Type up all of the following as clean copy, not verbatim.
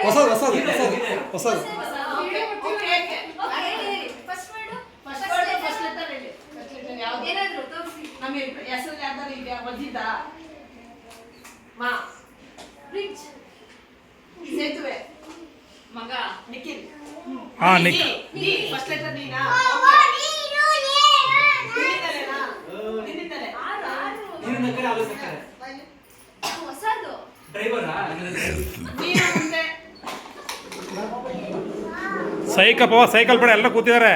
ಹೊಸದು ಹೊಸದು ಹೊಸದು ಸೇತುವೆ ಮಗ ನಿಖಿಲ್ ಫಸ್ಟ್ ಲೆಟರ್ ನೀನಾ ಸೈಕಲ್ ಸೈಕಲ್ ಬೇಡ ಎಲ್ಲ ಕೂತಿದ್ದಾರೆ.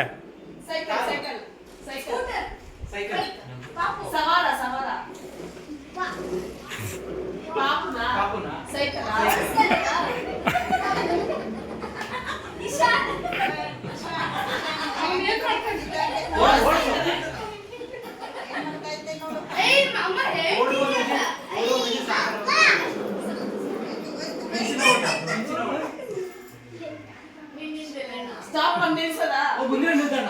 ಸ್ಟಾಪ್ ಮಾಡಿ ನಿಲ್ಸದ ಮುಂದಿನ ನಿಲ್ಸಣ್ಣ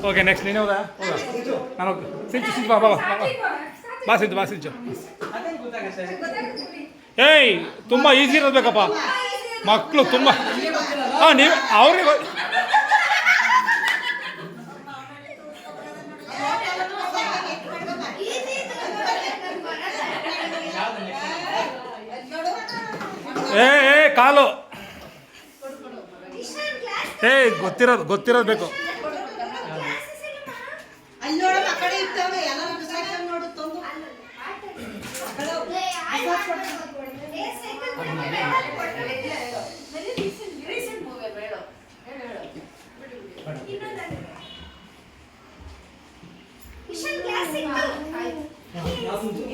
ಓಕೆ ನೆಕ್ಸ್ಟ್ ನೀನು ಹೌದಾ ನಾನು ಸಿಂಚು ಬಾ ಬಾ ಬಾ ಸಿಂಚು ಬಾ ಸಿಂಚು. ಏಯ್ ತುಂಬ ಈಸಿ ಇರಬೇಕಪ್ಪ ಮಕ್ಕಳು ತುಂಬ. ಹಾಂ ನೀವು ಅವ್ರಿಗೆ ಏ ಕಾಲು ಗೊತ್ತಿರೋದು ಬೇಕು.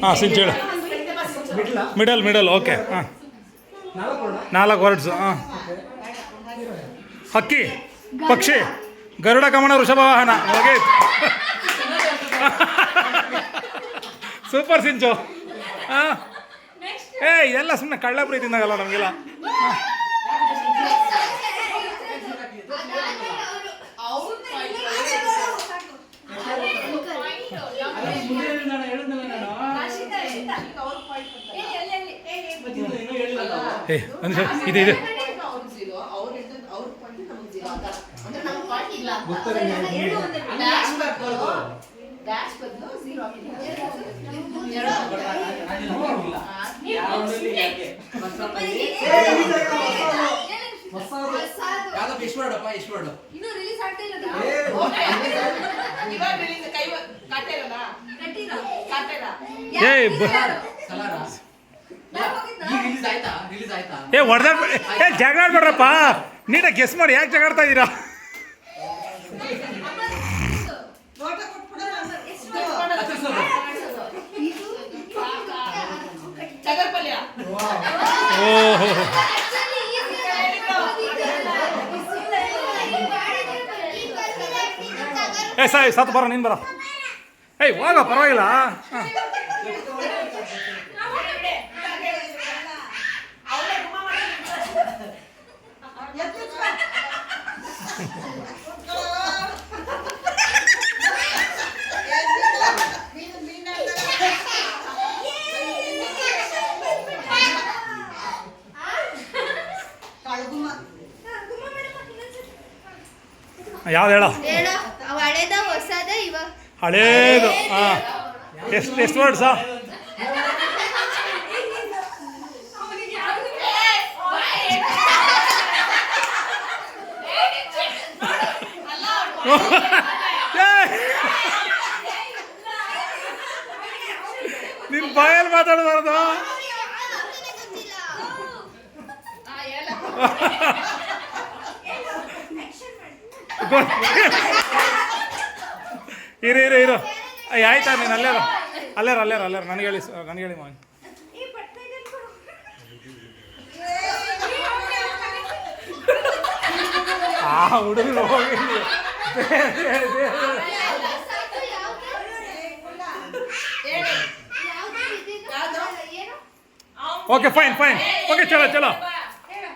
ಹಾಂ ಸಿಂಚು ಹೇಳು. Middle okay. ಹಾಂ 4 ವರ್ಡ್ಸು. ಹಾಂ ಹಕ್ಕಿ ಪಕ್ಷಿ ಗರುಡ ಕಮಣ ವೃಷಭ ವಾಹನ. ಓಕೆ ಸೂಪರ್ ಸಿಂಚು. ಹಾಂ ಎಲ್ಲ ಸುಮ್ಮನೆ ಕಳ್ಳ ಪ್ರೀತಿಯಿಂದಾಗಲ್ಲ ನಮಗೆಲ್ಲ. ಇದೆ ಜಗಳ ಆಡ್ಬೇಡ್ರಪ್ಪ, ನೀಟಾಗಿ ಗೆಸ್ ಮಾಡಿ. ಯಾಕೆ ಜಗಾಡ್ತಾ ಇದ್ದೀರಾ? ಓಹೋ ಸಾಯ್ ಸತ್ತು ಬರೋ ನೀನು ಬರೋ. ಹೋಗ ಪರವಾಗಿಲ್ಲ. ಹಾಂ ಯಾವ್ದು ಹೇಳೋ? ಹಳೇದು. ಹಾಂ ಎಷ್ಟು ವರ್ಡ್ಸಾ? ನಿನ್ನ ಬಾಯಲ್ಲಿ ಮಾತಾಡಬಾರ್ದು. ಇರು ಆಯ್ತಾ? ನೀನು ಅಲ್ಲೇರ ನನಗೆ ಹೇಳಿ ಮಾವಿ. ಹುಡುಗರು ಹೋಗಿ ಓಕೆ ಫೈನ್ ಓಕೆ ಚಲೋ